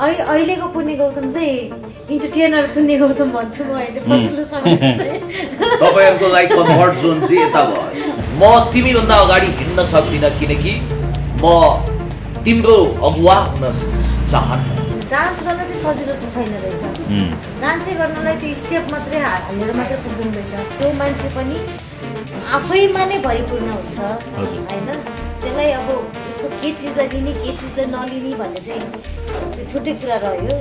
अहिलेको पुण्य गौतम चाहिँ इन्टरटेनर पुण्य गौतम भन्छु म अहिले पछिल्लो समयमा चाहिँ तपाईहरुको लागि कम्फर्ट जोन चाहिँ यता भयो म तिमीभन्दा अगाडि हिँड्न सक्दिन किनकि म तिम्रो अगुवा हुन चाहन्न डान्स गर्न चाहिँ सजिलो चाहिँ छैन रहेछ डान्सै गर्नलाई त्यो स्टेप मात्रै हालेर मात्रै पुग्दैन रहेछ त्यो मान्छे पनि आफैमा नै भरिपूर्ण हुन्छ होइन त्यसलाई अब उसको के चिजलाई लिने के चिजलाई नलिने भन्ने चाहिँ त्यो छुट्टै कुरा रह्यो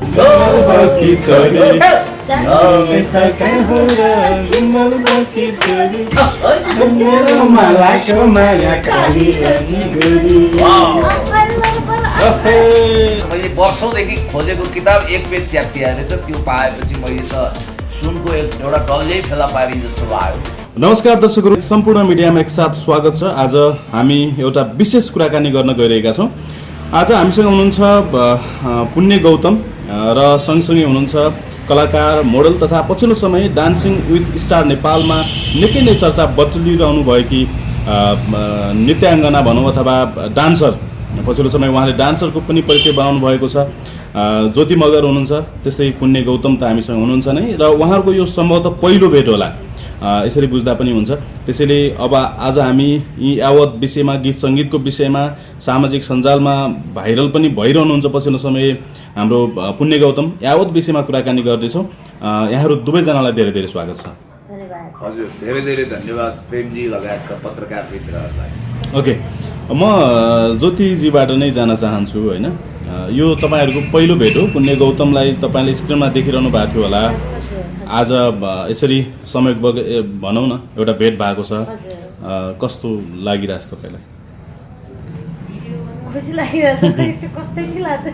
मैले वर्षौंदेखि खोजेको किताब एक पेज च्यातिया रहेछ त्यो पाएपछि मैले त सुनको एउटा डल्लै फेला पारी जस्तो लाग्यो। नमस्कार दर्शकहरू, सम्पूर्ण मिडियामा एकसाथ स्वागत छ। आज हामी एउटा विशेष कुराकानी गर्न गइरहेका छौँ। आज हामीसँग हुनुहुन्छ पुण्य गौतम र सँगसँगै हुनुहुन्छ कलाकार, मोडल तथा पछिल्लो समय डान्सिङ विथ स्टार नेपालमा निकै नै चर्चा बटुलिरहनु भएकी नृत्याङ्गना भनौँ अथवा डान्सर। पछिल्लो समय उहाँले डान्सरको पनि परिचय बनाउनु भएको छ। ज्योति मगर हुनुहुन्छ, त्यस्तै पुण्य गौतम त हामीसँग हुनुहुन्छ नै र उहाँहरूको यो सम्भवतः पहिलो भेट होला, यसरी बुझ्दा पनि हुन्छ। त्यसैले अब आज हामी यी यावत विषयमा, गीत सङ्गीतको विषयमा, सामाजिक सञ्जालमा भाइरल पनि भइरहनुहुन्छ पछिल्लो समय हाम्रो पुण्य गौतम, यावत विषयमा कुराकानी गर्दैछौँ। यहाँहरू दुवैजनालाई धेरै धेरै स्वागत छ। हजुर, धेरै धेरै धन्यवाद प्रेमजी लगायतका पत्रकार मित्रहरूलाई। ओके, म ज्योतिजीबाट नै जान चाहन्छु। होइन, यो तपाईँहरूको पहिलो भेट हो। पुण्य गौतमलाई तपाईँले स्क्रिनमा देखिरहनु भएको थियो होला। आज यसरी समय भनौँ न एउटा भेट भएको छ, कस्तो लागिरहेछ तपाईँलाई? खुसी लागिरहेछ, कस्तै के लाग्छ,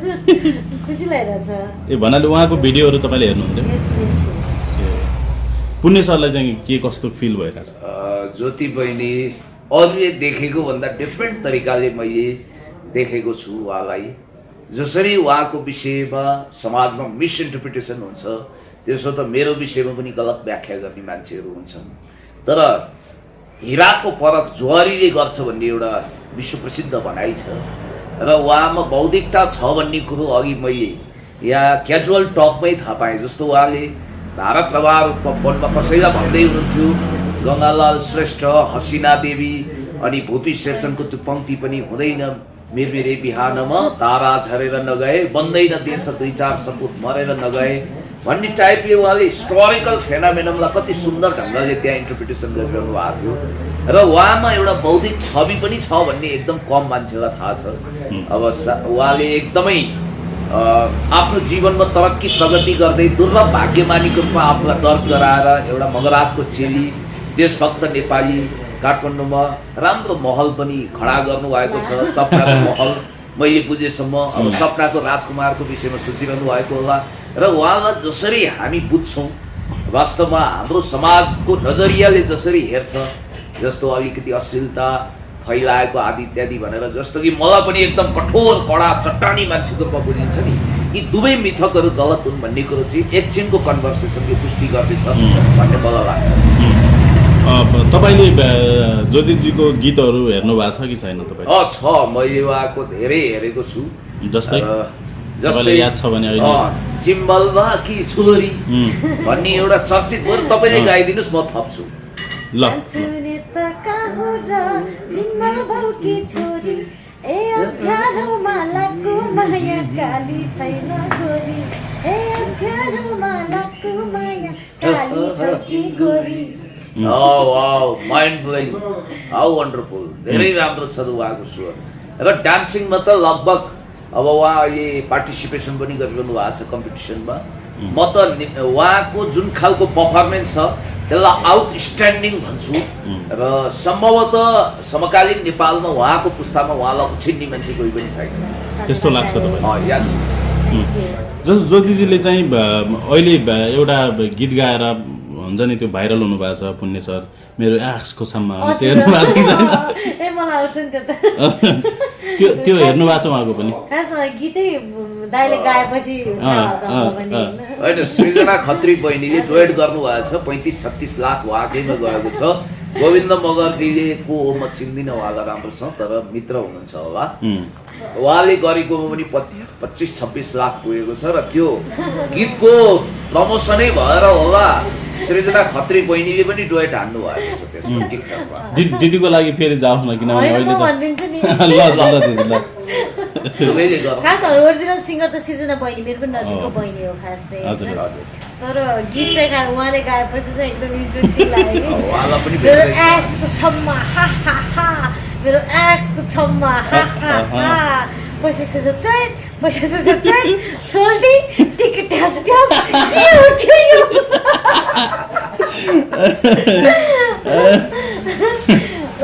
खुसी लागिरहेछ। ए भन्नाले उहाँको भिडियोहरू तपाईँले हेर्नुहुन्थ्यो? पुण्य सरलाई चाहिँ के कस्तो फिल भइरहेछ? ज्योति बहिनी अरूले देखेको भन्दा डिफ्रेन्ट तरिकाले मैले देखेको छु उहाँलाई। जसरी उहाँको विषयमा समाजमा मिसइन्टरप्रिटेसन हुन्छ, त्यसो त मेरो विषयमा पनि गलत व्याख्या गर्ने मान्छेहरू हुन्छन्। तर हिराको परख ज्वारीले गर्छ भन्ने एउटा विश्व प्रसिद्ध भनाइ छ र उहाँमा बौद्धिकता छ भन्ने कुरो अघि मैले यहाँ क्याजुअल टकमै थाहा पाएँ। जस्तो उहाँले धारा प्रवाह रूपमा फोनमा कसैलाई भन्दै हुनुहुन्थ्यो, गङ्गालाल श्रेष्ठ, हसिना देवी अनि भूपी शेरचनको त्यो पङ्क्ति पनि हुँदैन, मिरमिरे बिहानमा तारा झरेर नगए, बन्दैन देश दुई चार सपुत मरेर नगए भन्ने टाइपले उहाँले हिस्टोरिकल फेनामेनमलाई कति सुन्दर ढङ्गले त्यहाँ इन्टरप्रिटेसन गरिरहनु भएको थियो। र उहाँमा एउटा बौद्धिक छवि पनि छ भन्ने एकदम कम मान्छेलाई थाहा छ। अब उहाँले एकदमै आफ्नो जीवनमा तरक्की प्रगति गर्दै दुर्लभ भाग्यमानीको रूपमा आफूलाई दर्ज गराएर एउटा मगरातको चेली, देशभक्त नेपाली, काठमाडौँमा राम्रो महल पनि खडा गर्नुभएको छ, सपनाको महल। मैले बुझेसम्म अब सपनाको राजकुमारको विषयमा सोचिरहनु भएको होला। र उहाँलाई जसरी हामी बुझ्छौँ, वास्तवमा हाम्रो समाजको नजरियाले जसरी हेर्छ, जस्तो अलिकति अश्लीलता फैलाएको आदि इत्यादि भनेर, जस्तो कि मलाई पनि एकदम कठोर कडा चट्टानी मान्छेको रूपमा बुझिन्छ नि, यी दुवै मिथकहरू गलत हुन् भन्ने कुरो चाहिँ एकछिनको कन्भर्सेसनले पुष्टि गर्दैछ भन्ने मलाई लाग्छ। तपाईँले ज्योतिजीको गीतहरू हेर्नु भएको छ कि छैन तपाईँ? छ, मैले उहाँको धेरै हेरेको छु। जस्तै याद छ भने चिम्बलमा कि छोरी भन्ने एउटा चर्चित भयो, तपाईँले गाइदिनुहोस्, म थप्छु। ल, माइन्ड ब्लोइङ, हाउ वन्डरफुल, धेरै राम्रो छ उहाँको स्वर। र डान्सिङमा त लगभग अब उहाँ अहिले पार्टिसिपेसन पनि गरिरहनु भएको छ कम्पिटिसनमा। म त उहाँको जुन खालको पर्फर्मेन्स छ त्यसलाई आउटस्ट्यान्डिङ भन्छु र सम्भवतः समकालीन नेपालमा उहाँको पुस्तामा उहाँलाई उछिन्ने मान्छे कोही पनि छैन, त्यस्तो लाग्छ तपाईँ? यस। जस्तो ज्योतिजीले चाहिँ अहिले एउटा गीत गाएर हुन्छ नि, त्यो भाइरल हुनुभएको छ, पुण्य सर मेरो आँखको छाममा, त्यो हेर्नु भएको छ कि छैन? त्यो हेर्नु भएको छ उहाँको पनि? गीतै दाइले गाएपछि होइन, सृजना खत्री बहिनीले डुएट गर्नुभएको छ, 35-36 लाख उहाँकैमा गएको छ। गोविन्द मगरजीले को हो म चिन्दिनँ उहाँलाई राम्रोसँग, तर मित्र हुनुहुन्छ होला। उहाँले गरेकोमा पनि 25-26 लाख पुगेको छ र त्यो गीतको प्रमोसनै भएर होला सृजना खत्री बहिनीले पनि डुएट हान्नु भएको छ त्यसमा टिकटकमा। दिदीको लागि फेरि जाओस् न, किनभने होइन, अहिले म भनिदिन्छु नि। ल दिदी ल। दुवैले गर। खास ओरिजिनल सिङ्गर त सृजना बहिनी मेरो पनि नजिकको बहिनी हो खास चाहिँ। हजुर होइन? हजुर। तर गीत चाहिँ उहाँले गाएपछि चाहिँ एकदम इन्ट्रेस्टिङ लाग्यो। उहाँलाई पनि मेरो भेट्दै छ। एक्सको छम्मा हा हा हा, मेरो एक्सको छम्मा हा हा हा, पैसा चाहिँ सोल्टी टिकट ट्यास ट्यास के यो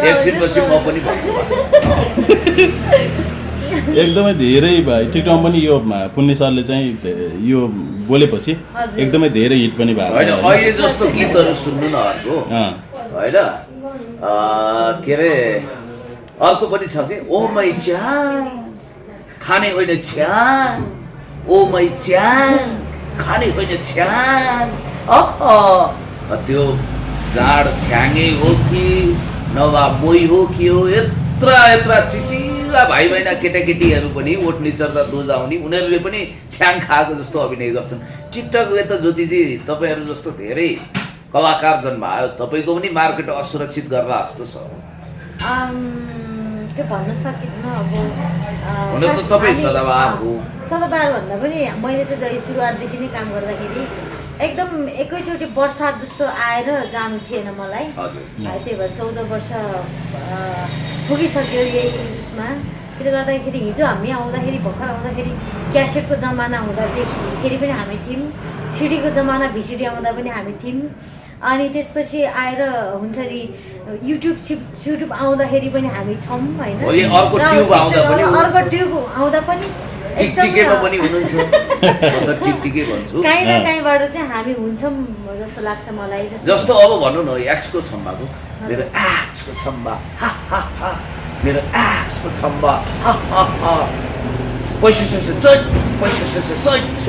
एकछिनपछि म पनि भन्छु। एकदमै धेरै टिकटकमा पनि यो पुण्य सरले चाहिँ यो बोलेपछि एकदमै धेरै हिट पनि भएको होइन, छ। अहिले जस्तो गीतहरू सुन्नु न अर्को होइन, के अरे अर्को पनि छ कि ओ मै च्यान खाने होइन छ्यान, ओ मै च्यान खाने होइन छ्यान। त्यो जाड छ्याङै हो कि नभए मोही हो कि हो, यत्रा चिचिला भाइ बहिना केटाकेटीहरू पनि ओठ निचर्दा दोजाउने, उनीहरूले पनि छ्याङ खाएको जस्तो अभिनय गर्छन्। टिकटकले त ज्योतिजी तपाईँहरू जस्तो धेरै कलाकार जन्मायो, तपाईँको पनि मार्केट असुरक्षित गर्ला जस्तो छ। त्यो भन्न सकिन्न अब। हुन त तपाईँ सदाबहार हो। सदाबहार भन्दा पनि मैले चाहिँ जहिले सुरुवातदेखि नै काम गर्दाखेरि एकदम एकैचोटि बर्सात जस्तो आएर जानु थिएन मलाई। त्यही भएर 14 वर्ष पुगिसक्यो यही उसमा। त्यसले गर्दाखेरि हिजो हामी आउँदाखेरि भर्खर आउँदाखेरि क्यासेटको जमाना हुँदाखेरि पनि हामी थियौँ, सिडीको जमाना भिसिडी आउँदा पनि हामी थियौँ। अनि त्यसपछि आएर हुन्छ नि युट्युब आउँदाखेरि पनि हामी छौँ होइन। अर्को ट्युब आउँदा पनि टिकटिकेमा पनि हुनुहुन्छ, म त टिकटिके भन्छु। काहीँ न काहीँबाट चाहिँ हामी हुन्छौँ जस्तो लाग्छ मलाई। जस्तो अब भनौँ न एक्सको छम्बाको मेरो एक्सको छम्बा हा हा हा, मेरो एक्सको छम्बा हा हा हा, पैसा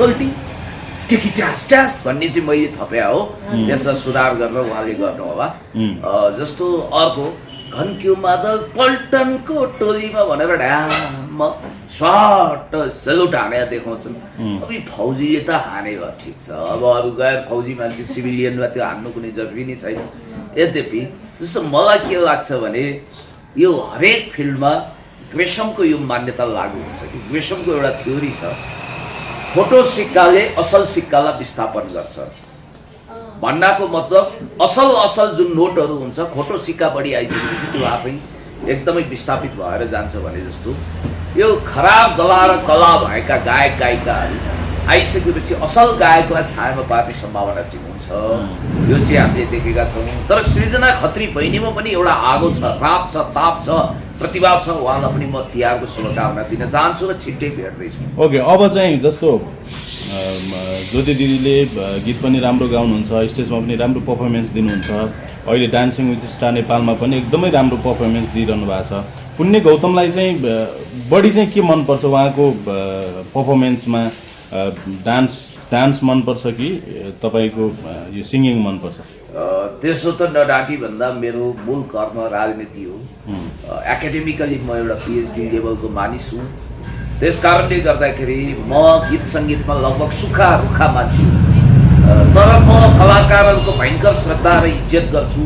सोल्टी टिकी ट्यास ट्यास भन्ने चाहिँ मैले थप्या हो। त्यसलाई सुधार गरेर उहाँले गर्नु होला। जस्तो अर्को घन्क्यु मादल पल्टनको टोलीमा भनेर ढ्याम सर्ट सेलुट हानेर देखाउँछन्। अब फौजीले त हानेको ठिक छ, अब अरू गएर फौजी मान्छे सिभिलियनलाई त्यो हान्नु कुनै जरुरी नै छैन। यद्यपि जस्तो मलाई के लाग्छ भने यो हरेक फिल्डमा ग्रेसमको यो मान्यता लागू हुन्छ कि ग्रेसमको एउटा थ्योरी छ, खोटो सिक्काले असल सिक्कालाई विस्थापन गर्छ। भन्नाको मतलब असल जुन नोटहरू हुन्छ, खोटो सिक्का बढी आइसकेपछि त्यो आफै एकदमै विस्थापित भएर जान्छ भने जस्तो यो खराब गला र कला भएका गायक गायिकाहरू आइसकेपछि असल गायकलाई छायामा पार्ने सम्भावना चाहिँ हुन्छ। यो चाहिँ हामीले देखेका छौँ। तर सृजना खत्री बहिनीमा पनि एउटा आगो छ, राप छ, ताप छ, प्रतिभा छ। उहाँलाई पनि म तिहारको शुभकामना दिन चाहन्छु र छिट्टै भेट्दैछु। ओके, अब चाहिँ जस्तो ज्योति दिदीले गीत पनि राम्रो गाउनुहुन्छ, स्टेजमा पनि राम्रो पर्फर्मेन्स दिनुहुन्छ, अहिले डान्सिङ विथ स्टार नेपालमा पनि एकदमै राम्रो पर्फर्मेन्स दिइरहनु भएको छ। पुण्य गौतमलाई चाहिँ बढी चाहिँ के मनपर्छ उहाँको पर्फर्मेन्समा? डान्स मनपर्छ कि तपाईँको यो सिङ्गिङ मनपर्छ? त्यसो त नडाँटी भन्दा मेरो मूल कर्म राजनीति हो। एकाडेमिकली म एउटा PhD लेभलको मानिस हुँ। त्यस कारणले गर्दाखेरि म गीत सङ्गीतमा लगभग सुक्खा रुखा मान्छे हुँ। तर म कलाकारहरूको भयङ्कर श्रद्धा र इज्जत गर्छु।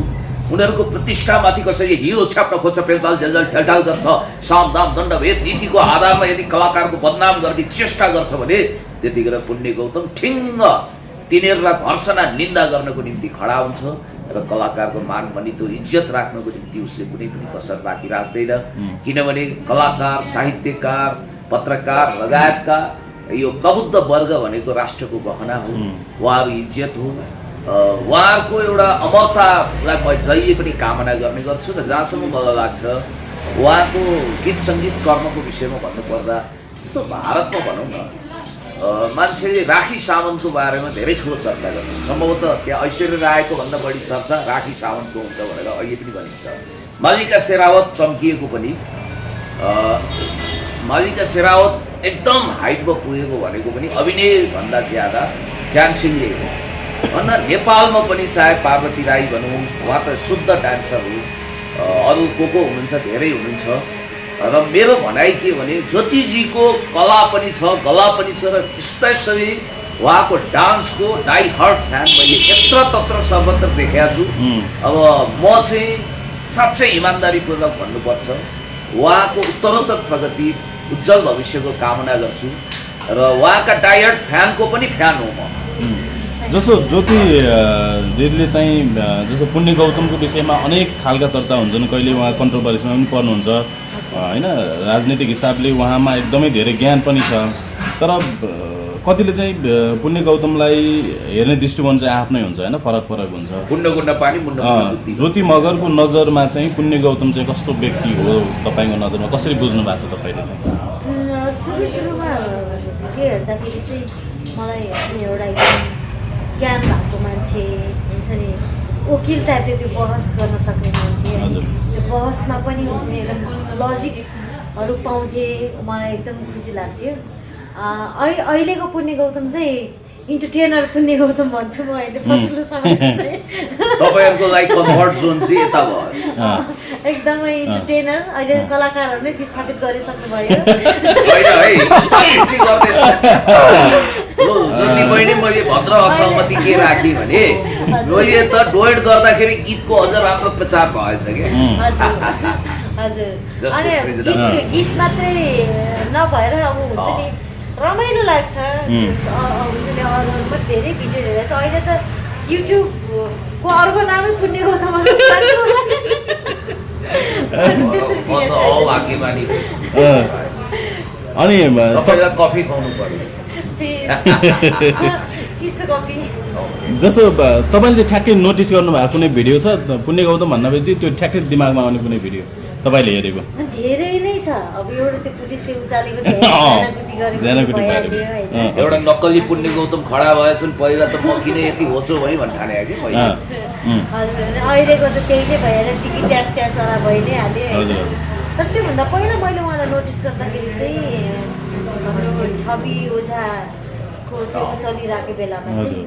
उनीहरूको प्रतिष्ठामाथि कसरी हिरो छाप्न खोज्छ, पेलपाल झेलझेल ठेलठाल गर्छ, सामदाम दण्डभेद नीतिको आधारमा यदि कलाकारको बदनाम गर्ने चेष्टा गर्छ भने त्यतिखेर पुण्य गौतम ठिङ्ग तिनीहरूलाई भर्सना निन्दा गर्नको निम्ति खडा हुन्छ र कलाकारको मान मनितो इज्जत राख्नको निम्ति उसले कुनै पनि कसर बाँकी राख्दैन। किनभने कलाकार, साहित्यकार, पत्रकार लगायतका यो प्रबुद्ध वर्ग भनेको राष्ट्रको गहना हो, उहाँहरू इज्जत हो। उहाँहरूको एउटा अमरतालाई म जहिले पनि कामना गर्ने गर्छु र जहाँसम्म मलाई लाग्छ उहाँको गीत सङ्गीत कर्मको विषयमा भन्नुपर्दा जस्तो भारतमा भनौँ न मान्छेले राखी सावन्तको बारेमा धेरै ठुलो चर्चा गर्छ। सम्भवतः त्यहाँ ऐश्वर्या रायको भन्दा बढी चर्चा राखी सावन्तको हुन्छ भनेर अहिले पनि भनिन्छ। मल्लिका शेरावत चम्किएको पनि, मल्लिका शेरावत एकदम हाइटमा पुगेको भनेको पनि अभिनय भन्दा ज्यादा ज्ञान सिंहले हो। भन्दा नेपालमा पनि चाहे पार्वती राई भनौँ उहाँ त शुद्ध डान्सर हो, अरू को हुनुहुन्छ धेरै हुनुहुन्छ। र मेरो भनाइ के भने ज्योतिजीको कला पनि छ, गला पनि छ, र स्पेसली उहाँको डान्सको डाई हार्ड फ्यान मैले यत्र तत्र सर्वत्र देखेको छु। अब म चाहिँ साँच्चै इमान्दारीपूर्वक भन्नुपर्छ, उहाँको उत्तरोत्तर प्रगति उज्जवल भविष्यको कामना गर्छु र उहाँका डाई हार्ड फ्यानको पनि फ्यान हो म। जस्तो ज्योति दिदीले चाहिँ जस्तो पुण्य गौतमको विषयमा अनेक खालका चर्चा हुन्छन्, कहिले उहाँ कन्ट्रोभर्सीमा पनि पर्नुहुन्छ होइन, राजनीतिक हिसाबले उहाँमा एकदमै धेरै ज्ञान पनि छ, तर कतिले चाहिँ पुण्य गौतमलाई हेर्ने दृष्टिकोण चाहिँ आफ्नै हुन्छ होइन, फरक हुन्छ। ज्योति मगरको नजरमा चाहिँ पुण्य गौतम चाहिँ कस्तो व्यक्ति हो तपाईँको नजरमा, कसरी बुझ्नु भएको छ तपाईँले चाहिँ? सुरुमा भिडियो हेर्दाखेरि चाहिँ मलाई एउटा ज्ञान भएको मान्छे हुन्छ नि, वकिल टाइपले त्यो बहस गर्न सक्ने मान्छे, त्यो बहसमा पनि हुन्छ नि एकदम लजिकहरू पाउँथेँ, मलाई एकदम खुसी लाग्थ्यो। अहिलेको पुण्य गौतम चाहिँ इन्टरटेनर पुण्य गौतम भन्छु म अहिले पछिल्लो समयमा चाहिँ। तपाईँहरूको लागि कम्फर्ट जोन चाहिँ यता भयो। एकदमै इन्टरटेनर, अहिले कलाकारहरू नै विस्थापित गरिसक्नु भयो। जति बहिनी मैले भद्र असहमति के राखेँ भने मैले त डोएट गर्दाखेरि गीतको अझ राम्रो प्रचार भएछ क्या। हजुर, अनि गीत मात्रै नभएर अब हुन्छ नि रमाइलो लाग्छ, हुन्छ नि अरूहरू पनि धेरै भिडियो हेरेको छ। अहिले त युट्युबको अर्को नामै पुण्य गौतम अनि तपाईँलाई कफी खुवाउनु पर्यो, चिसो कफी। जस्तो तपाईँले चाहिँ ठ्याक्कै नोटिस गर्नुभएको कुनै भिडियो छ पुण्य गौतम भन्दाखेरि त्यो ठ्याक्कै दिमागमा आउने कुनै भिडियो तपाईँले हेरेको? धेरै नै छ। अब एउटा त्यो पुलिसले उचालेको एउटा नक्कली पुण्य गौतम खडा भएछन्, पहिला त म किन यति होचो भयो भन्ने ठाने कि मैले। अहिलेको त त्यही नै भएर टिकट ट्याक्स भइ नै हाल्यो होइन। तर त्योभन्दा पहिला मैले उहाँलाई नोटिस गर्दाखेरि चाहिँ हाम्रो छवि ओझाको चाहिँ चलिरहेको बेलामा चाहिँ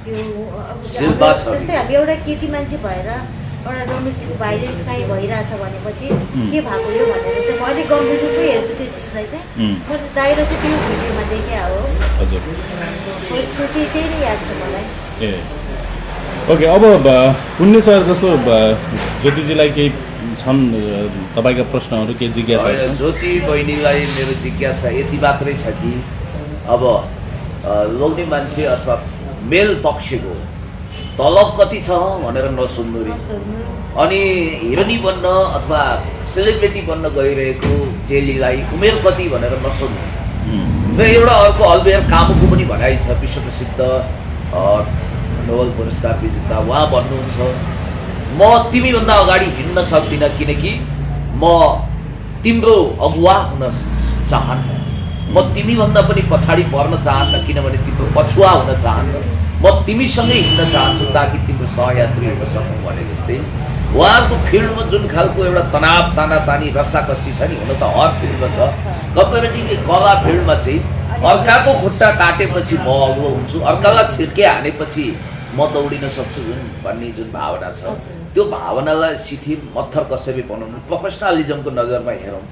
त्यो जस्तै हामी एउटा केटी मान्छे भएर एउटा डोमेस्टिक भाइलेन्स काहीँ भइरहेछ भनेपछि के भएको यो भनेर चाहिँ मैले गम्भीररूपै हेर्छु त्यो चिजलाई चाहिँ। म चाहिँ बाहिर चाहिँ त्यो भिडियोमा देखेँ हो, त्यही नै याद छ मलाई। ओके, अब पुण्य सर जस्तो ज्योतिजीलाई केही छन् तपाईँका प्रश्नहरू, केही जिज्ञासा? ज्योति बहिनीलाई मेरो जिज्ञासा यति मात्रै छ कि अब लोग्ने मान्छे अथवा मेल पक्षको तलब कति छ भनेर नसुन्नु रे, अनि हिरोनी बन्न अथवा सेलिब्रिटी बन्न गइरहेको चेलीलाई उमेर कति भनेर नसुन्नु। र एउटा अर्को अल्बेयर कामुको पनि भनाइ छ, विश्व प्रसिद्ध नोबेल पुरस्कार विजेता, उहाँ भन्नुहुन्छ म तिमीभन्दा अगाडि हिँड्न सक्दिनँ किनकि म तिम्रो अगुवा हुन चाहन्न, म तिमीभन्दा पनि पछाडि पर्न चाहन्न किनभने तिम्रो पछुवा हुन चाहन्न, म तिमीसँगै हिँड्न चाहन्छु ताकि तिम्रो सहयात्री हुन सकौँ भने जस्तै उहाँको फिल्डमा जुन खालको एउटा तनाव तानातानी रसाकसी छ नि, हुन त हर फिल्डमा छ, कम्पेरिटिभली कला फिल्डमा चाहिँ अर्काको खुट्टा काटेपछि म अगुवा हुन्छु, अर्कालाई छिर्के हानेपछि म दौडिन सक्छु जुन भन्ने जुन भावना छ, त्यो भावनालाई शिथिल मत्थर कसरी बनाउनु प्रोफेसनलिजमको नजरमा हेरौँ।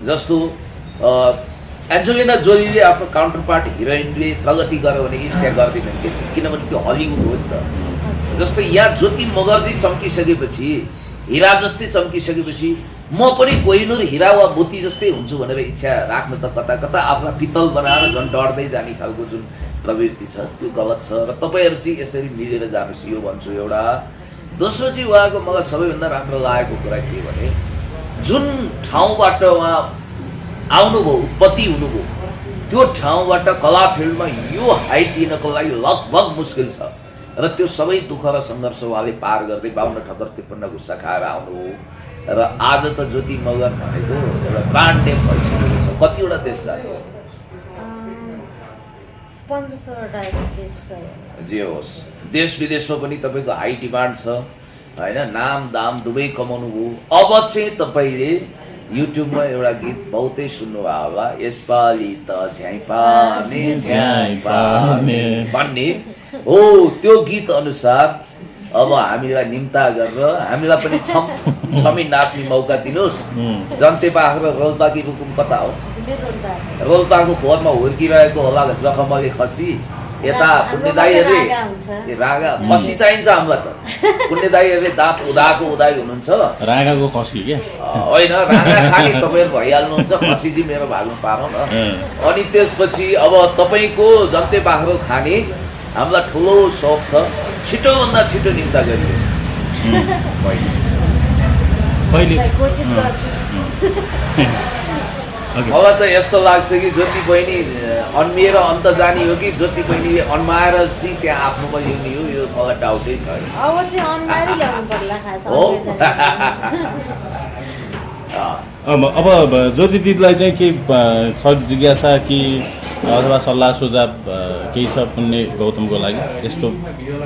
जस्तो एन्जेलिना जोलीले आफ्नो काउन्टर पार्ट हिरोइनले प्रगति गर्यो भने ईर्ष्या गर्दैनन् किनभने त्यो हलिउड हो नि त। जस्तो यहाँ ज्योति मगरजी चम्किसकेपछि, हिरा जस्तै चम्किसकेपछि म पनि कोहिनूर हिरा वा मोती जस्तै हुन्छु भनेर इच्छा राख्न त कता कता आफूलाई पित्तल बनाएर झन् डढ्दै जाने खालको जुन प्रवृत्ति छ त्यो गलत छ र तपाईँहरू चाहिँ यसरी मिलेर जानुहोस् यो भन्छु एउटा। दोस्रो चाहिँ उहाँको मलाई सबैभन्दा राम्रो लागेको कुरा के भने जुन ठाउँबाट उहाँ आउनुभयो, उत्पत्ति हुनुभयो, त्यो ठाउँबाट कला फिल्डमा यो हाइट लिनको लागि लगभग मुस्किल छ र त्यो सबै दुःख र सङ्घर्ष उहाँले पार गर्दै 52 ठक्कर 53 गुस्सा खाएर आउनुभयो र आज त ज्योति मगर भनेको एउटा ब्रान्ड नेम भइसकेको छ। कतिवटा देश जाने जे होस्, देश विदेशमा पनि तपाईँको हाई डिमान्ड छ होइन, नाम दाम दुवै कमाउनु भयो। अब चाहिँ तपाईँले युट्युबमा एउटा गीत बहुतै सुन्नुभयो होला, यसपालि त झ्याइपाने झ्याइपाने भन्ने हो। त्यो गीत अनुसार अब हामीलाई निम्ता गरेर हामीलाई पनि छमी नाच्ने मौका दिनुहोस्। जन्ते बाख्रा रोल्पाकी रुकुम कता हो? रोल्पाको खोरमा हुर्किरहेको होला जखमले खसी। यता पुण्यदायीहरूले रागा खसी चाहिन्छ हामीलाई त। पुण्यदायीहरूले दाँत उदाएको उदाई हुनुहुन्छ। रागाको खसी क्या होइन, रागा खाने तपाईँहरू भइहाल्नुहुन्छ, खसी चाहिँ मेरो भाग्नु पारो न। अनि त्यसपछि अब तपाईँको जन्ते बाख्रो खाने हामीलाई ठुलो सोख छ, छिटोभन्दा छिटो निम्ता गरिनुहोस्। मलाई त यस्तो लाग्छ कि ज्योति बहिनी अन्मिएर अन्त जाने हो कि ज्योति बहिनीले अन्माएर चाहिँ त्यहाँ आफ्नोमा ल्याउने हो, यो मलाई डाउटै छ। अब ज्योति दिदीलाई चाहिँ केही छ जिज्ञासा कि अथवा सल्लाह सुझाव केही छ पुण्य गौतमको लागि, यस्तो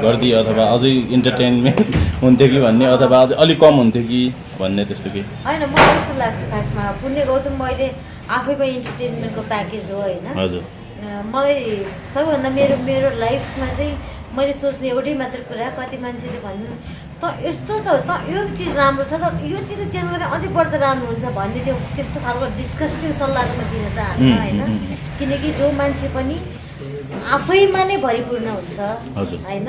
गरिदिए अथवा अझै इन्टरटेनमेन्ट हुन्थ्यो कि भन्ने, अथवा अलिक कम हुन्थ्यो कि भन्ने, त्यस्तो के? होइन, मलाई यस्तो लाग्छ खासमा पुण्य गौतम मैले आफैमा इन्टरटेनमेन्टको प्याकेज हो होइन। हजुर, मलाई सबैभन्दा मेरो लाइफमा चाहिँ मैले सोच्ने एउटै मात्र कुरा, कति मान्छेले भन्नु त यस्तो त यो चिज राम्रो छ त यो चिज चेन्ज गरेर अझै बढ्दा राम्रो हुन्छ भन्ने त्यो त्यस्तो खालको डिस्कस्टिङ सल्लाह त म दिन चाहन्न होइन। किनकि जो मान्छे पनि आफैमा नै भरिपूर्ण हुन्छ होइन,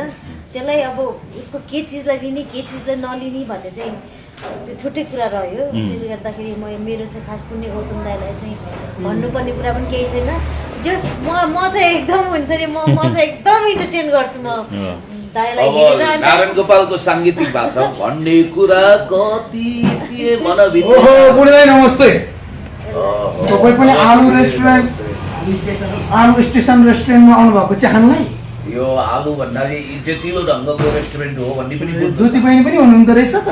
त्यसलाई अब उसको के चिजलाई लिने के चिजलाई नलिने भन्ने चाहिँ त्यो छुट्टै कुरा रह्यो। त्यसले गर्दाखेरि मेरो चाहिँ खास पुण्य गौतम दाइलाई चाहिँ भन्नुपर्ने कुरा पनि केही छैन। जस म चाहिँ एकदम हुन्छ नि, म चाहिँ एकदम इन्टरटेन गर्छु म दाइलाई। नारायण गोपालको साङ्गीतिक भाषा भन्ने कुरा कति बुढाइ नमस्ते। तपाईँ पनि आलु रेस्टुरेन्ट, आलु स्टेसन रेस्टुरेन्टमा आउनुभएको चाहनुलाई यो आलु भन्नाले इज्जतिलो ढङ्गको रेस्टुरेन्ट हो भन्ने पनि ज्योति बहिनी पनि हुनुहुँदो रहेछ त।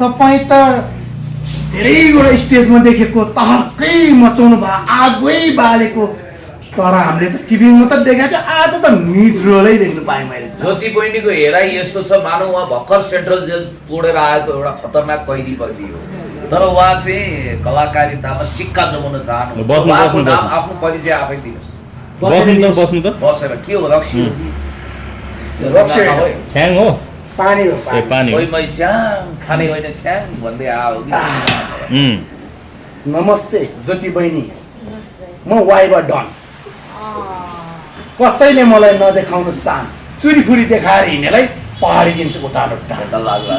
तपाईँ त धेरैवटा स्टेजमा देखेको तहकै मचाउनु भयो, आगै बालेको, तर हामीले त टिभीमा त देखाएको थियो, आज त मिजरोलै देख्नु पाएँ मैले। ज्योति बहिनीको हेराइ यस्तो छ मानौ उहाँ भर्खर सेन्ट्रल जेल तोडेर आएको एउटा खतरनाक कैदी बन्दी हो, तर उहाँ चाहिँ कलाकारितामा सिक्का जमाउन चाहनु। उहाँको नाम आफ्नो परिचय आफै दिनुहोस्। बस्नु त बसेर के हो? रक्सी छ्याङ हो, पानी हो पानी। कोही मै छ्याङ खाने होइन छ्याङ भन्दै आयो कि। नमस्ते ज्योति बहिनी, म वाइबा डन। कसैले मलाई नदेखाउनु सान, चुरीफुरी देखाएर हिँड्नेलाई पहाडिदिन्छु उता लुट्टा लाग्ला।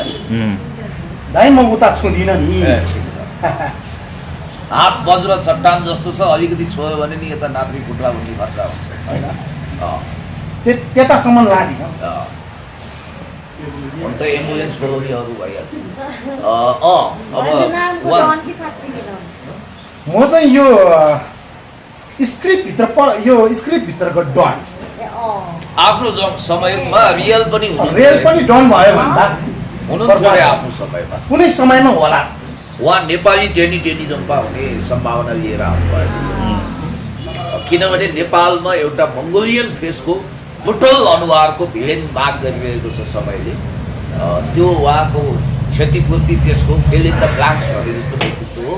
भाइ म उता छुँदिनँ नि। हात बज्र चट्टान जस्तो छ, अलिकति छोयो भने नि यता नात्री खुट्टा भन्ने खतरा हुन्छ होइन, त्यतासम्म लादिनँ। अन्त एम्बुलेन्स बोलाउनेहरू भइहाल्छ। म चाहिँ यो स्क्रिप्टभित्र यो स्क्रिप्टभित्रको डन। आफ्नो समयमा रियल पनि डन भयो भन्दा हुनुहुन्थ्यो आफ्नो समयमा, कुनै समयमा होला। उहाँ नेपाली डेनी जम्पा हुने सम्भावना लिएर आउनुभएको छ। किनभने नेपालमा एउटा मङ्गोलियन फेसको टोटल अनुहारको भिलेन माग गरिरहेको छ सबैले। त्यो उहाँको क्षतिपूर्ति त्यसको फिल इन द ब्ल्याङ्क्स भने जस्तो व्यक्तित्व हो।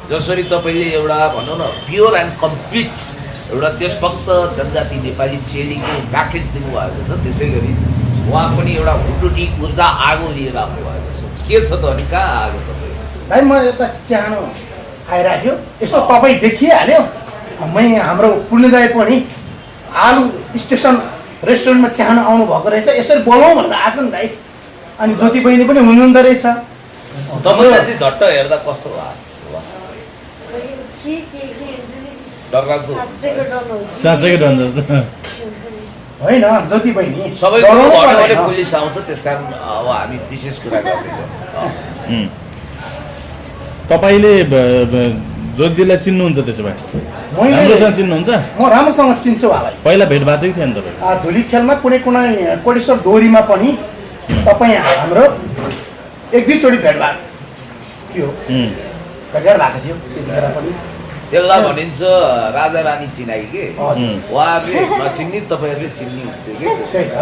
जसरी तपाईँले एउटा भनौँ न प्योर एन्ड कम्प्लिट एउटा देशभक्त जनजाति नेपाली चेलीको प्याकेज दिनुभएको छ, त्यसै गरी उहाँ पनि एउटा हुटुटी ऊर्जा आगो लिएर आउनुभएको छ। के छ त अनि कहाँ आगो तपाईँ? भाइ म यता चाहनु आइराख्यो, यसो तपाईँ देखिहाल्यो। हाम्रो पुण्यदाय पनि आलु स्टेसन रेस्टुरेन्टमा चाहनु आउनुभएको रहेछ, यसरी बोलाउँ भनेर आएको नि भाइ। अनि ज्योति बहिनी पनि हुनुहुँदो रहेछ। तपाईँलाई चाहिँ झट्ट हेर्दा कस्तो भयो? साँच्चैको डन जस्तो होइन ज्योति बहिनी, सबैको पुलिस आउँछ, त्यस कारण अब हामी विशेष कुरा गर्दैछौँ। तपाईँले ज्योतिलाई चिन्नुहुन्छ त्यसो भए? राम्रोसँग चिन्नुहुन्छ? म राम्रोसँग चिन्छु उहाँलाई। पहिला भेट भएको थियो नि तपाईँ? धुली खेलमा कुनै कोटेश्वर डोरीमा पनि तपाईँ हाम्रो एक दुईचोटि भेट भएको थियो, भेटेर भएको थियो त्यतिखेर पनि। त्यसलाई भनिन्छ राजा रानी चिनाइ के, उहाँहरूले नचिन्ने तपाईँहरूले चिन्ने हुन्थ्यो कि। त्यही त।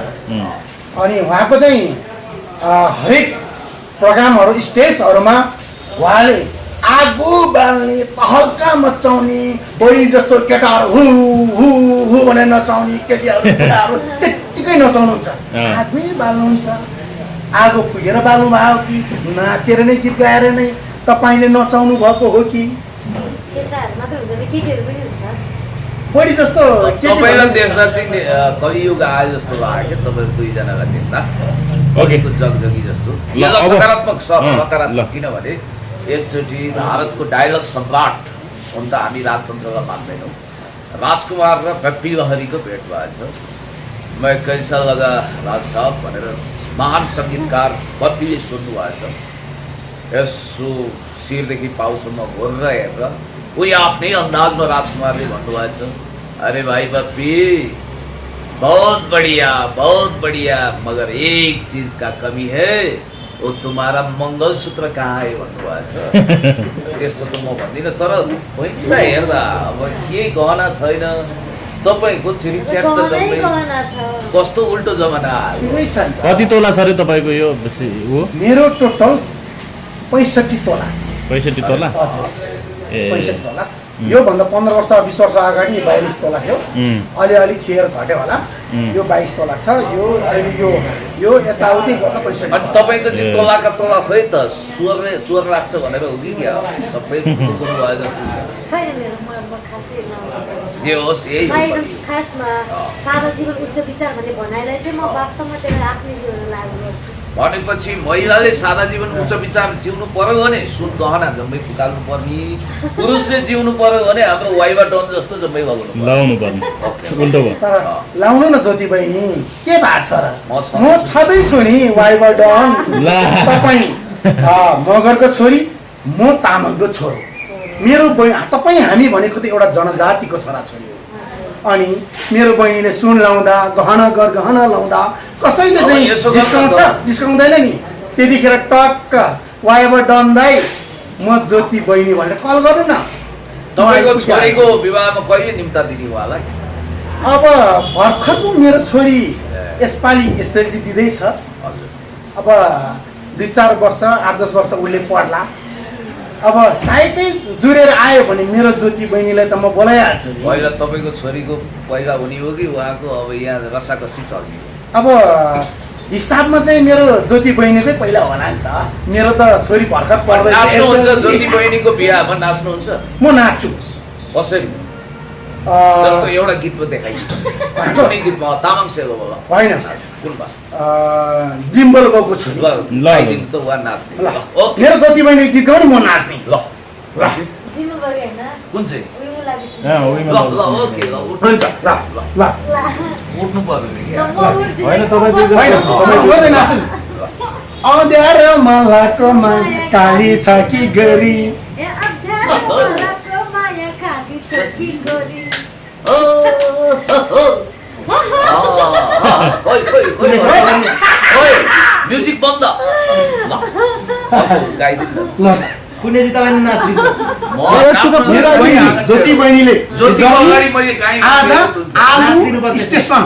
अनि उहाँको चाहिँ हरेक प्रोग्रामहरू स्टेजहरूमा उहाँले आगो बाल्ने तहल्का मचाउने बढी जस्तो केटाहरू हु हु हु भनेर नचाउने केटीहरू केटाहरू त्यत्तिकै नचाउनुहुन्छ आगै बाल्नुहुन्छ आगो फुकेर बाल्नु भयो कि नाचेर नै गीत गाएर नै तपाईँले नचाउनु भएको हो कि केटाहरू मात्र हुँदैन केटीहरू पनि हुन्छ बढी जस्तो तपाईँलाई देख्दा चाहिँ कलियुग आए जस्तो लाग्यो क्या तपाईँ दुईजनालाई देख्दा अघिको जगजगी जस्तो यो अब- सकारात्मक ल। सकारात्मक किनभने एकचोटि भारतको डायलग सम्राट हुन त हामी राजतन्त्रलाई मान्दैनौँ राजकुमार र पेप्पी लहरीको भेट भएछ मैं कैसा लगा राज साहब भनेर महान सङ्गीतकार पप्पीले सोध्नु भएछ यसो शिरदेखि पाउसम्म घोरेर हेरेर उही आफ्नै अंदाजमा राजकुमारले भन्नुभएछ अरे भाई पप्पी बहुत बढ़िया मगर एक चीज का कमी है वो तुम्हारा मंगलसूत्र कहाँ है भन्नुभएछ त्यस्तो त म भन्दिनँ तर पहिला हेर्दा अब के गहना छैन तपाईँको छिरी च्याट त गहनै जम्मै गहना छ कस्तो उल्टो जमाना आयो ठिकै छ नि त। कति तोला छ अरे तपाईँको यो ऊ मेरो टोटल 65 तोला 65 तोला हजुर ए 65 तोला योभन्दा 15 वर्ष 20 वर्ष अगाडि 42 तोला थियो अलिअलि खेर घट्यो होला यो 22 तोला छ यो अहिले यो यताउति गर्दा 65 अनि तपाईँको चाहिँ तोलाका तोला खोइ त चोर लाग्छ भनेर हो कि क्या सबै कुरो भयो जस्तो छ। छैन मेरो म खासै नहुँ जे होस् यही म हो एकदम पनि। खासमा सादा जीवन उच्च विचार भन्ने भनाइलाई चाहिँ म वास्तवमा त्यसलाई आफ्नै जीवनमा लागू गर्छु भनेपछि महिलाले सादा जीवन उच्च विचार जिउनु पर्यो भने सुन गहना जम्मै फुकाल्नु पर्ने पुरुषले जिउनु पर्यो भने हाम्रो वाइवा डन जस्तो जम्मै लगाउनु पर्यो। लाउनु पर्ने उल्टो भयो तर लाउनु न ज्योति बहिनी के भएको छ र म छ। म छँदैछु नि वाइबर डन ला। तपाईँ मगरको छोरी म तामाङको छोरो मेरो बहिनी तपाईँ हामी भनेको त एउटा जनजातिको छोराछोरी हो अनि मेरो बहिनीले सुन लाउँदा गहना लाउँदा कसैले अब चाहिँ यसो जिस्काउँछ गर्दा जिस्काउँदैन नि त्यतिखेर टक्क वाइबर डन दाइ म ज्योति बहिनी भनेर कल गर्नु न तपाईँको छोरीको विवाहमा कहिले निम्ता दिने उहाँलाई अब भर्खरको मेरो छोरी यसपालि एसएलसी दिँदैछ हजुर अब 2-4 वर्ष 8-10 वर्ष उसले पढ्ला अब सायदै जुरेर आयो भने मेरो ज्योति बहिनीलाई त म बोलाइहाल्छु नि। पहिला तपाईँको छोरीको पहिला हुने हो कि उहाँको अब यहाँ रसाकसी चल्ने हो अब हिसाबमा चाहिँ मेरो ज्योति बहिनीकै पहिला होला नि त मेरो त छोरी भर्खर नाच्नुहुन्छ ज्योति पढ्दै बहिनीको बिहामा नाच्नुहुन्छ म नाच्छु कसरी अ, जस्तो एउटा गीतमा देखाइदिनु कुनै गीतमा तामाङ सेलो होला होइन कुनमा जिम्बल गएको छोरी ल गाइदिनु त उहाँ नाच्ने ल ल ओके मेरो ज्योति बहिनी गीत गाउने म नाच्ने ल ल जिम्नु बग्यो होइन कुन चाहिँ उयो लागि उहीमा ल ल ओके ल हुन्छ ल ल उठ्नु पर्यो नि क्या म उठ्दिनँ। होइन, तपाईँ होइन तपाईँ म चाहिँ नाच्छु नि। अँध्यारो मलाकोमा काली छ कि गरी ए अप्ठ्यारो मलाको माया खाली छ कि गोरी। म्युजिक बन्द ल गाइदिनु ल कुनै चाहिँ तपाईँ नाच्नु ज्योति बहिनीले ज्योति अगाडि मैले आज आलु स्टेसन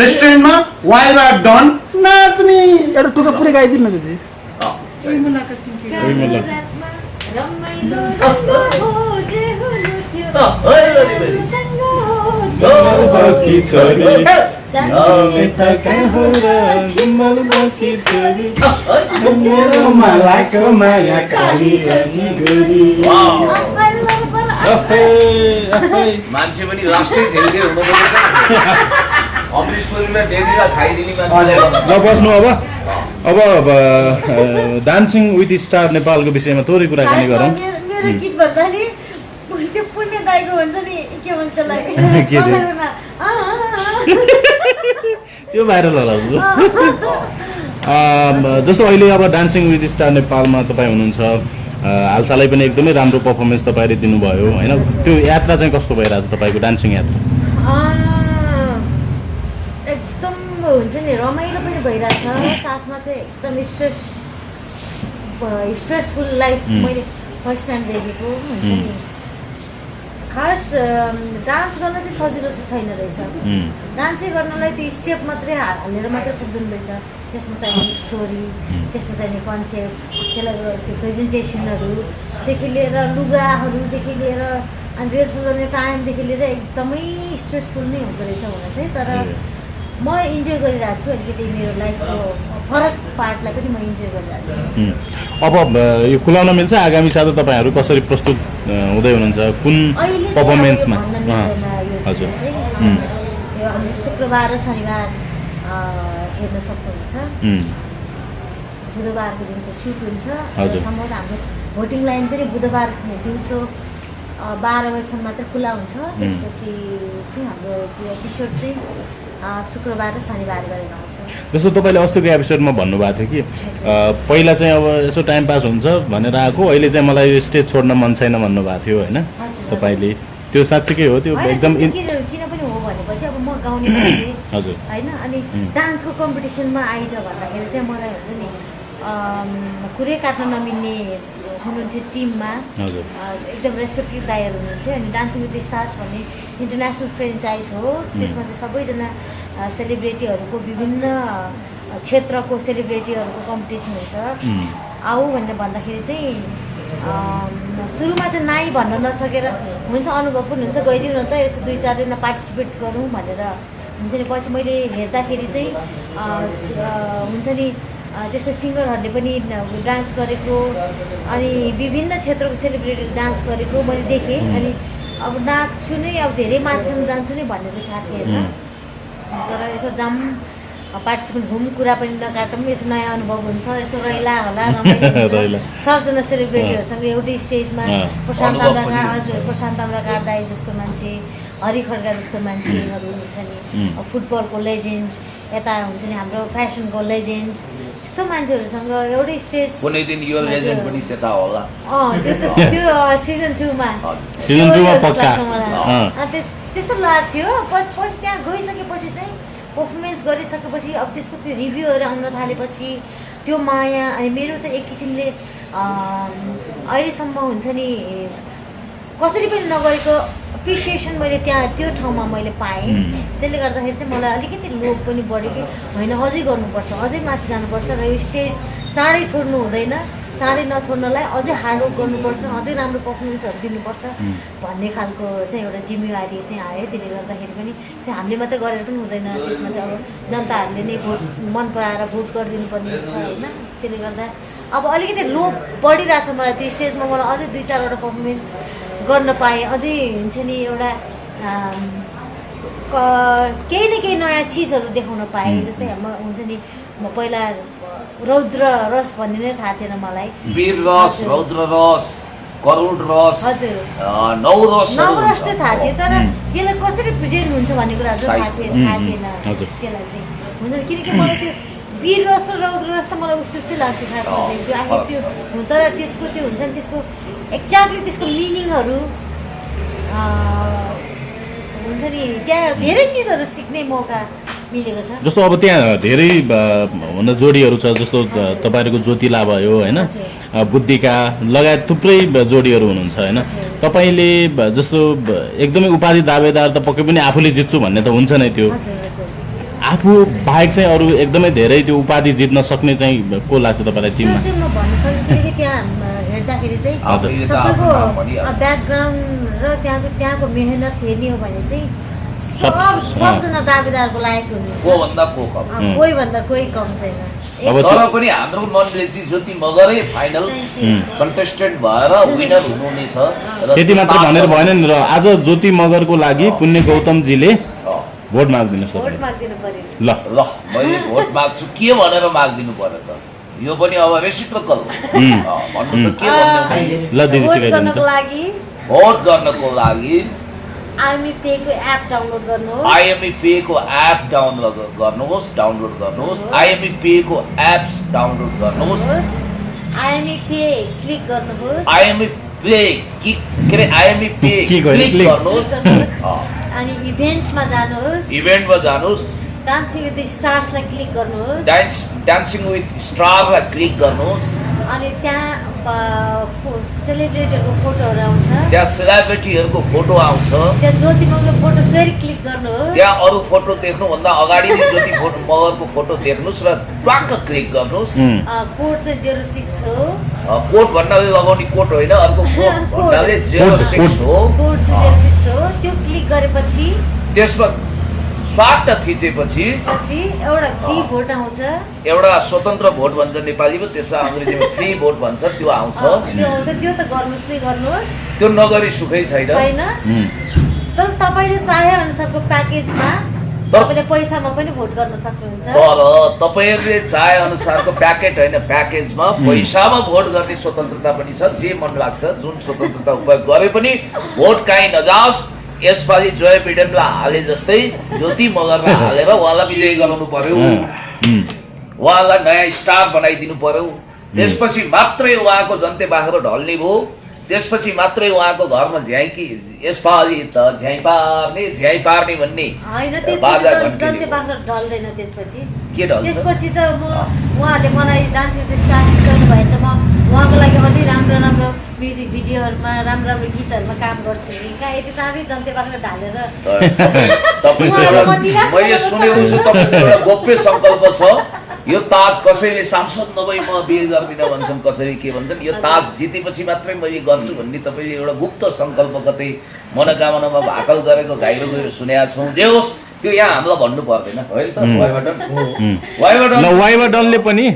रेस्टुरेन्टमा वाइवा डन नाच्ने एउटा टुक्का पुरै गाइदिनु न दिदी उहीमा ल रातमा रमाइलो रङ्ग हो जे हुनु थियो सँग हो जे बाँकी छोरी जाने मेरो मलाको माया काली छ कि गरी मान्छे पनि राष्ट्रिय झेल्के हुनुपर्छ अमृत पुरीमा डेलीमा खाइदिने मान्छे ल बस्नु अब डान्सिङ विथ स्टार नेपालको विषयमा थोरै कुराकानी गरौँ मेरो गीत भन्दा नि त्यो पुण्य दाइको हुन्छ नि के भन्छ त्यसलाई के चाहिँ? संसारमा, त्यो भाइरल होला जस्तो अहिले अब डान्सिङ विथ स्टार नेपालमा तपाईँ हुनुहुन्छ हालसालै पनि एकदमै राम्रो पर्फर्मेन्स तपाईँले दिनुभयो होइन त्यो यात्रा चाहिँ कस्तो भइरहेछ तपाईँको डान्सिङ यात्रा एकदम हुन्छ नि रमाइलो पनि भइरहेछ साथमा चाहिँ एकदम स्ट्रेसफुल लाइफ मैले फर्स्ट टाइम देखेको हुन्छ नि खास डान्स गर्न चाहिँ सजिलो चाहिँ छैन रहेछ। डान्सै गर्नलाई त्यो स्टेप मात्रै हालेर मात्रै पुग्दैन रहेछ। त्यसमा चाहिने स्टोरी, त्यसमा चाहिने कन्सेप्ट, त्यसलाई त्यो प्रेजेन्टेसनहरूदेखि लिएर लुगाहरूदेखि लिएर अनि रिहर्सल गर्ने टाइमदेखि लिएर एकदमै स्ट्रेसफुल नै हुँदो रहेछ हुन चाहिँ। तर म इन्जोय गरिरहेको छु, अलिकति मेरो लाइफको फरक पार्टलाई पनि म इन्जोय गरिरहेको छु। अब यो खुलाउन मिल्छ आगामी साता तपाईँहरू कसरी प्रस्तुत हुँदै हुनुहुन्छ, कुन पर्फर्मेन्समा? हजुर, यो हामीले शुक्रबार र शनिबार हेर्न सक्नुहुन्छ। बुधबारको दिन चाहिँ सुट हुन्छ। सम्भवतः हाम्रो भोटिङ लाइन पनि बुधबार दिउँसो 12 बजीसम्म मात्रै खुला हुन्छ। त्यसपछि चाहिँ हाम्रो त्यो एपिसोड चाहिँ शुक्रबार र शनिबार गरेर आउँछ। जस्तो तपाईँले अस्तिको एपिसोडमा भन्नुभएको थियो कि पहिला चाहिँ अब यसो टाइम पास हुन्छ भनेर आएको, अहिले चाहिँ मलाई स्टेज छोड्न मन छैन भन्नुभएको थियो होइन तपाईँले? त्यो साँच्चीकै हो? त्यो एकदम किन पनि हो भनेपछि अब म गाउने मान्छे हजुर होइन, अनि डान्सको कम्पिटिसनमा आइज भन्दाखेरि चाहिँ मलाई हुन्छ नि कुरै काट्न नमिल्ने हुनुहुन्थ्यो टिममा। एकदम रेस्पेक्टेड दाइहरू हुनुहुन्थ्यो। अनि डान्सिङ विथ द स्टार्स भन्ने इन्टरनेसनल फ्रेन्चाइज हो। त्यसमा चाहिँ सबैजना सेलिब्रेटीहरूको विभिन्न क्षेत्रको सेलिब्रेटीहरूको कम्पिटिसन हुन्छ। आऊ भनेर भन्दाखेरि चाहिँ सुरुमा चाहिँ नाइ भन्न नसकेर हुन्छ, अनुभव पनि हुन्छ, गइदिउँ न त यसो 2-4 दिनमा पार्टिसिपेट गरौँ भनेर हुन्छ नि। पछि मैले हेर्दाखेरि चाहिँ हुन्छ नि त्यस्तै सिङ्गरहरूले पनि डान्स गरेको अनि विभिन्न क्षेत्रको सेलिब्रेटी डान्स गरेको मैले देखेँ। अनि अब नाच्छु नै, अब धेरै मान्छेसँग जान्छु नै भन्ने चाहिँ थाहा थिएन। तर यसो जाम पार्टिसिपेन्ट घुम कुरा पनि नकाटौँ, यसो नयाँ अनुभव हुन्छ, यसो रैला होला रमाइलो हुन्छ। सबजना सेलिब्रेटीहरूसँग एउटै स्टेजमा प्रशान्त ताम्राकार दाई जस्तो मान्छे, हरि खड्का जस्तो मान्छेहरू हुन्छ नि, फुटबलको लेजेन्ड, यता हुन्छ नि हाम्रो फेसनको लेजेन्ड, यस्तो मान्छेहरूसँग एउटै स्टेज। कुनै दिन यो लेजेन्ड पनि त्यता होला। त्यो सिजन 2मा पक्का त्यस्तो लाग्थ्यो। पछि त्यहाँ गइसकेपछि चाहिँ पर्फर्मेन्स गरिसकेपछि अब त्यसको त्यो रिभ्यूहरू आउन थालेपछि त्यो माया, अनि मेरो त एक किसिमले अहिलेसम्म हुन्छ नि कसरी पनि नगरेको एप्रिसिएसन मैले त्यहाँ त्यो ठाउँमा मैले पाएँ। त्यसले गर्दाखेरि चाहिँ मलाई अलिकति लोभ पनि बढ्यो कि होइन अझै गर्नुपर्छ, अझै माथि जानुपर्छ र यो स्टेज चाँडै छोड्नु हुँदैन, चाँडै नछोड्नलाई अझै हार्डवर्क गर्नुपर्छ, अझै राम्रो पर्फर्मेन्सहरू दिनुपर्छ भन्ने खालको चाहिँ एउटा जिम्मेवारी चाहिँ आयो। त्यसले गर्दाखेरि पनि त्यो हामीले मात्रै गरेर पनि हुँदैन, त्यसमा चाहिँ अब जनताहरूले नै भोट मन पराएर भोट गरिदिनु पर्ने हुन्छ होइन। त्यसले गर्दा अब अलिकति लोभ बढिरहेछ मलाई त्यो स्टेजमा, मलाई अझै 2-4वटा पर्फर्मेन्स गर्न पाएँ, अझै हुन्छ नि एउटा केही न केही नयाँ चिजहरू देखाउन पाएँ। जस्तै हुन्छ नि म पहिला रौद्र रस भन्ने नै थाहा थिएन मलाई, वीर रस, रौद्र रस, करुण रस, हजुर नौ रस चाहिँ थाहा थियो। तर यसलाई कसरी प्रेजेन्ट हुन्छ भन्ने कुराहरू चाहिँ थाहा थिएन त्यसलाई चाहिँ हुन्छ नि। किनकि मलाई त्यो वीर रस र रौद्र रस त मलाई उस्तै लाग्थ्यो खासमा चाहिँ त्यो आखिर त्यो। तर त्यसको त्यो हुन्छ नि त्यसको एक्ज्याक्टली त्यसको मिनिङहरू हुन्छ नि त्यहाँ धेरै चिजहरू सिक्ने मौका मिलेको छ। जस्तो अब त्यहाँ धेरै जोडीहरू छ, जस्तो तपाईँहरूको ज्योतिला भयो होइन, बुद्धिका लगायत थुप्रै जोडीहरू हुनुहुन्छ होइन। तपाईँले जस्तो एकदमै उपाधि दावेदार त पक्कै पनि आफूले जित्छु भन्ने त हुन्छ नै, त्यो आफू बाहेक चाहिँ अरू एकदमै धेरै त्यो उपाधि जित्न सक्ने चाहिँ को लाग्छ तपाईँलाई टिममा? म भन्न सक्छु त्यहाँ हेर्दाखेरि चाहिँ सबैको ब्याकग्राउन्ड र त्यहाँको मेहनत हेर्ने हो भने चाहिँ सबजना दावेदारको लायक हुनुहुन्छ, कोहीभन्दा कोही कम छैन। तर पनि हाम्रो मनले चाहिँ ज्योति मगरै फाइनल कन्टेस्टेन्ट भएर विनर हुनुहुने छ। त्यति मात्र भनेर भएन नि। र आज ज्योति मगरको लागि पुण्य गौतमजीले भोट मागिदिनु पर्यो। ल ल मैले भोट माग्छु के भनेर मागिदिनु पर्यो त? यो पनि अब रेसिप्रोकल भन्नु त के भन्नु? ल दिदी सिकाइदिनु त। भोट गर्नको लागि आइएमई पेको एप डाउनलोड गर्नुहोस्। आइएमई पेको एप डाउनलोड गर्नुहोस्। आइएमई पेको एप्स डाउनलोड गर्नुहोस्। आइएमई पे क्लिक गर्नुहोस्। IME pay IME pay click गर्नुहोस्। अनि इभेन्टमा जानुहोस्। डान्सिङ विथ स्टार्सलाई क्लिक गर्नुहोस्। डान्सिङ विथ स्टारलाई क्लिक गर्नुहोस्। अनि त्यहाँ सेलिब्रेटीहरूको फोटोहरू आउँछ त्यहाँ सेलिब्रेटीहरूको फोटो आउँछ त्यहाँ ज्योति मगरको फोटो फेरि क्लिक गर्नुहोस् त्यहाँ अरू फोटो देख्नुभन्दा अगाडि नै ज्योति मगरको फोटो देख्नुहोस् र ट्वाक्क क्लिक गर्नुहोस् कोड चाहिँ 06 हो कोट भन्नाले लगाउने कोट होइन अर्को कोट भन्नाले 06 हो कोड चाहिँ 06 हो त्यो क्लिक गरेपछि त्यसमा स्वाट थिचेपछि पछि एउटा फ्री भोट आउँछ एउटा स्वतन्त्र भोट भन्छ नेपालीमा त्यसमा अङ्ग्रेजीमा फ्री भोट भन्छ त्यो आउँछ त्यो आउँछ त्यो त गर्नुहोस् नै गर्नुहोस् त्यो नगरी सुखै छैन छैन तर तपाईँले चाहे अनुसारको प्याकेजमा तपाईँले पैसामा पनि भोट गर्न सक्नुहुन्छ तर तपाईँहरूले चाहे अनुसारको प्याकेट होइन प्याकेजमा पैसामा भोट गर्ने स्वतन्त्रता पनि छ जे मन लाग्छ जुन स्वतन्त्रता उपयोग गरे पनि भोट काहीँ नजाओस् यसपालि जोय बिडेनलाई हाले जस्तै ज्योति मगरलाई हालेर उहाँलाई विजयी गराउनु पर्यो उहाँलाई नयाँ स्टार बनाइदिनु पर्यो त्यसपछि मात्रै उहाँको जनते बाख्रो ढल्ने भयो त्यसपछि मात्रै उहाँको घरमा झ्याइकी यसपालि त झ्याइ पार्ने भन्ने बाजा जनते झन्किने बाख्रा ढल्दैन त्यसपछि के ढल्छ त्यसपछि त उहाँहरूले मलाई डान्स स्टार्ट गर्नु भयो त म उहाँको लागि अझै राम्रो राम्रो म्युजिक भिडियोहरूमा राम्रो राम्रो गीतहरूमा काम गर्छु नि कहाँ यति चाँडै जनते बाख्रा ढालेर मैले सुनेको छु तपाईँको एउटा गोप्य सङ्कल्प छ यो ताज कसैले सांसद नभई म बिल गर्दिनँ भन्छन् कसैले के भन्छन् यो ताज जितेपछि मात्रै मैले गर्छु भन्ने तपाईँले एउटा गुप्त सङ्कल्प कतै मनोकामनामा भाकल गरेको गाइरो गएर सुनेका छौँ जे होस् त्यो यहाँ हामीलाई भन्नु पर्दैन होइन त वाइबा डनले पनि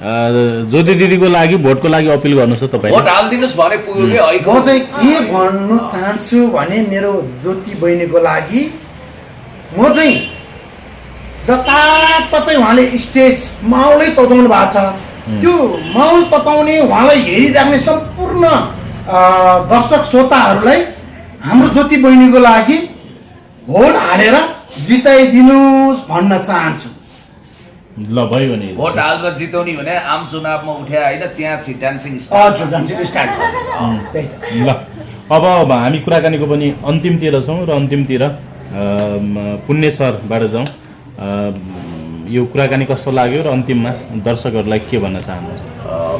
ज्योति दिदीको लागि भोटको लागि अपिल गर्नुहोस् त तपाईँ भोट हालिदिनुहोस् भने पुग्यो कि म चाहिँ के भन्नु चाहन्छु भने मेरो ज्योति बहिनीको लागि म चाहिँ जताततै उहाँले स्टेज माहौलै तताउनु भएको छ त्यो माहौल तताउने उहाँलाई हेरिराख्ने सम्पूर्ण दर्शक श्रोताहरूलाई हाम्रो ज्योति बहिनीको लागि भोट हालेर जिताइदिनुहोस् भन्न चाहन्छु ल भयो नि भोट हालेर जिताउने भने आम चुनावमा उठ्या होइन त्यहाँ चाहिँ डान्सिङ हजुर डान्सिङ स्टार्ट त्यही त ल अब हामी कुराकानीको पनि अन्तिमतिर छौँ र अन्तिमतिर पुण्य सरबाट जाउँ यो कुराकानी कस्तो लाग्यो र अन्तिममा दर्शकहरूलाई के भन्न चाहनुहुन्छ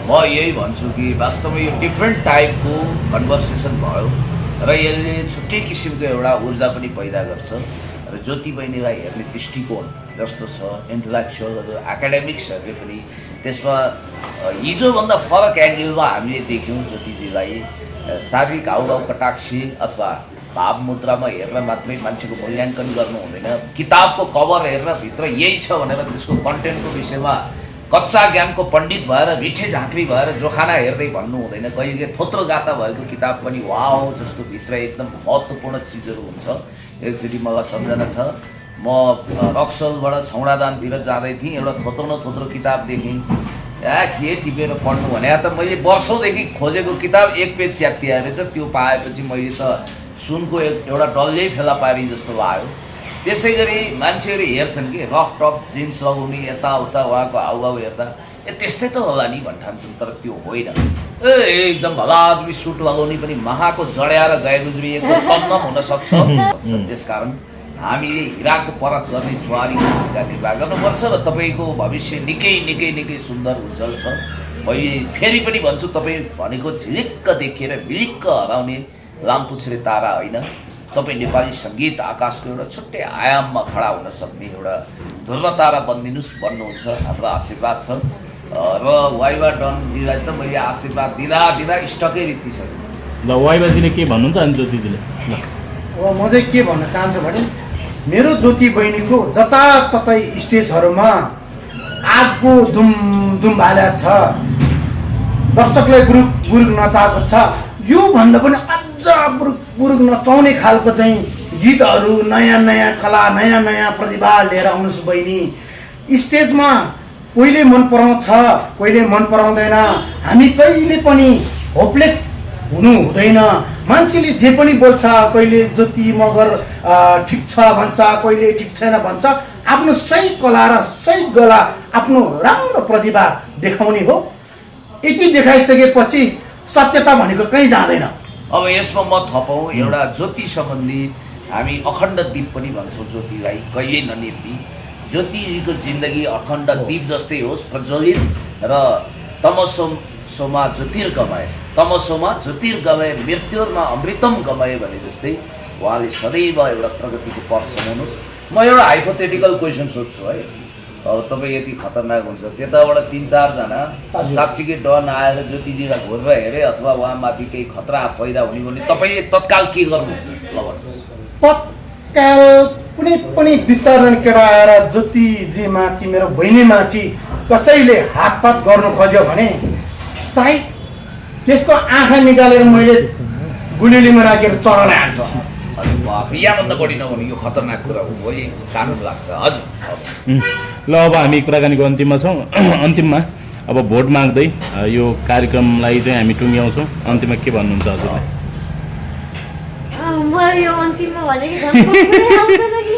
म यही भन्छु कि वास्तवमा यो डिफ्रेन्ट टाइपको कन्भर्सेसन भयो र यसले छुट्टै किसिमको एउटा ऊर्जा पनि पैदा गर्छ र ज्योति बहिनीलाई हेर्ने दृष्टिकोण जस्तो छ इन्टेलेक्चुअलहरू एकाडेमिक्सहरूले पनि त्यसमा हिजोभन्दा फरक एङ्गलमा हामीले देख्यौँ ज्योतिजीलाई शारीरिक हाउभाव कटाक्षी अथवा भाव मुद्रामा हेरेर मात्रै मान्छेको मूल्याङ्कन गर्नु हुँदैन किताबको कभर हेरेर भित्र यही छ भनेर त्यसको कन्टेन्टको विषयमा कच्चा ज्ञानको पण्डित भएर मिठे झाँक्री भएर जोखाना हेर्दै भन्नु हुँदैन कहिले थोत्रो गाता भएको किताब पनि वाओ जस्तो भित्र एकदम महत्त्वपूर्ण चिजहरू हुन्छ एकचोटि मलाई सम्झना छ म रक्सलबाट छौडादानतिर जाँदै थिएँ एउटा थोत्रो किताब देखेँ के टिपेर पढ्नु भने त मैले वर्षौँदेखि खोजेको किताब एक पेज च्यात्तिया रहेछ त्यो पाएपछि मैले त सुनको एउटा डल्लै फेला पारी जस्तो भयो त्यसै गरी मान्छेहरू हेर्छन् कि रफ टप जिन्स लगाउने यताउता उहाँको हाउभाउ हेर्दा त्यस्तै त होला नि भन्ठान्छन् तर त्यो होइन एकदम भला आदमी सुट लगाउने पनि महाको जड्याएर गएको जुबिएको तन्नम हुनसक्छ त्यसकारण हामीले हिराको परख गर्ने ज्वारीको भूमिका निर्वाह गर्नुपर्छ र तपाईँको भविष्य निकै सुन्दर उज्जवल छ मैले फेरि पनि भन्छु तपाईँ भनेको झिलिक्क देखेर बिलिक्क हराउने लामपुछ्रे तारा होइन तपाईँ नेपाली सङ्गीत आकाशको एउटा छुट्टै आयाममा खडा हुन सक्ने एउटा ध्रुव तारा बनिदिनुहोस् भन्नुहुन्छ हाम्रो आशीर्वाद छ र वाइबा डनजीलाई त मैले आशीर्वाद दिँदा स्टकै रित्तिसक्यो ल वाइबाजीले के भन्नुहुन्छ अनि ज्योतिजीले अब म चाहिँ के भन्न चाहन्छु भने मेरो ज्योति बहिनीको जताततै स्टेजहरूमा आगो धुम भाल्या छ दर्शकलाई गुरुक नचाएको छ यो भन्दा पनि अझ बुरुक नचाउने खालको चाहिँ गीतहरू नयाँ कला नयाँ प्रतिभा लिएर आउनुहोस् बहिनी स्टेजमा कहिले मन पराउँछ कहिले मन पराउँदैन हामी कहिले पनि होपलेस हुनु हुँदैन मान्छेले जे पनि बोल्छ कहिले ज्योति मगर ठिक छ भन्छ कहिले ठिक छैन भन्छ आफ्नो सही कला र सही गला आफ्नो राम्रो प्रतिभा देखाउने हो यति देखाइसकेपछि सत्यता भनेको कहीँ जाँदैन अब यसमा म थपौँ एउटा ज्योति सम्बन्धी हामी अखण्ड दीप पनि भन्छौँ ज्योतिलाई कहिले ननिप्ने ज्योतिजीको जिन्दगी अखण्ड दीप जस्तै होस् प्रज्वलित र तमसो सोमा ज्योतिर्गमय तमसोमा ज्योतिर्गमय मृत्युमा अमृतम गमय भने जस्तै उहाँले सदैव एउटा प्रगतिको पथ समाउनुहोस्। म एउटा हाइपोथेटिकल क्वेसन सोध्छु है, अब तपाईँ यति खतरनाक हुन्छ त्यताबाट 3-4 जना साक्षीकै डन आएर ज्योतिजीलाई घोरेर हेरे अथवा उहाँमाथि केही खतरा पैदा हुने भने तपाईँले तत्काल के गर्नुहुन्छ? ल भन्नुहोस्। तत्काल कुनै पनि विचारण केटा आएर ज्योतिजीमाथि मेरो बहिनीमाथि कसैले हातपात गर्नु खोज्यो भने सायद त्यसको आँखा निकालेर मैले गुलिलीमा राखेर चढाउन हाल्छ। अनि यहाँभन्दा बढी नभने यो खतरनाक कुरा हो, यही कानुन लाग्छ। हजुर ल अब हामी कुराकानीको अन्तिममा छौँ। अन्तिममा अब भोट माग्दै यो कार्यक्रमलाई चाहिँ हामी टुङ्ग्याउँछौँ। अन्तिममा के भन्नुहुन्छ हजुरलाई? म यो अन्तिममा भनेको झन् आउँदैन कि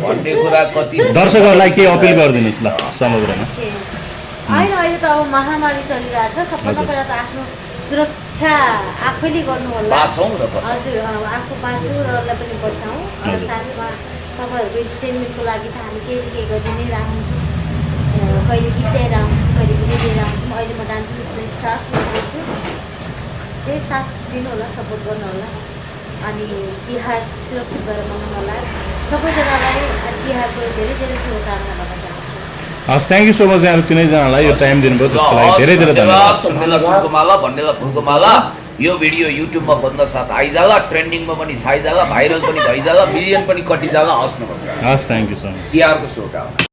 भन्ने कुरा कति दर्शकहरूलाई के अपिल गरिदिनुहोस् ल समग्रमा। होइन, अहिले त अब महामारी चलिरहेछ। सबभन्दा पहिला त आफ्नो सुरक्षा आफैले गर्नु होला। बाँचौँ र बचौँ। हजुर, आफू बाँचौँ र अरूलाई पनि बचाउँ। र साथमा तपाईँहरूको इन्टरटेनमेन्टको लागि त हामी केही न केही गरि नै रहन्छौँ। कहिले गीत लिएर आउँछौँ, कहिले पनि लिएर आउँछौँ। अहिले म डान्सिङ स्टार सुरु गर्छु, त्यही साथ दिनु होला, सपोर्ट गर्नु होला। अनि तिहार सुरक्षित भएर मनाउनु होला। सबैजनालाई तिहारको धेरै धेरै शुभकामना भन्न चाहन्छु। हस्, थ्याङ्क यू सो मच यहाँहरू तिनैजनालाई यो टाइम दिनुभयो त्यसको लागि धेरै धेरै धन्यवाद। सुन्नेला फुलको माला भन्नेला फुलको माला यो भिडियो युट्युबमा भन्दा साथ आइजाला, ट्रेन्डिङमा पनि छाइजाला, भाइरल पनि भइजाला, मिलियन पनि कटिजाला। हस् नमस्कार। हस्, थ्याङ्क यू सो मच। तिहारको शुभकामना।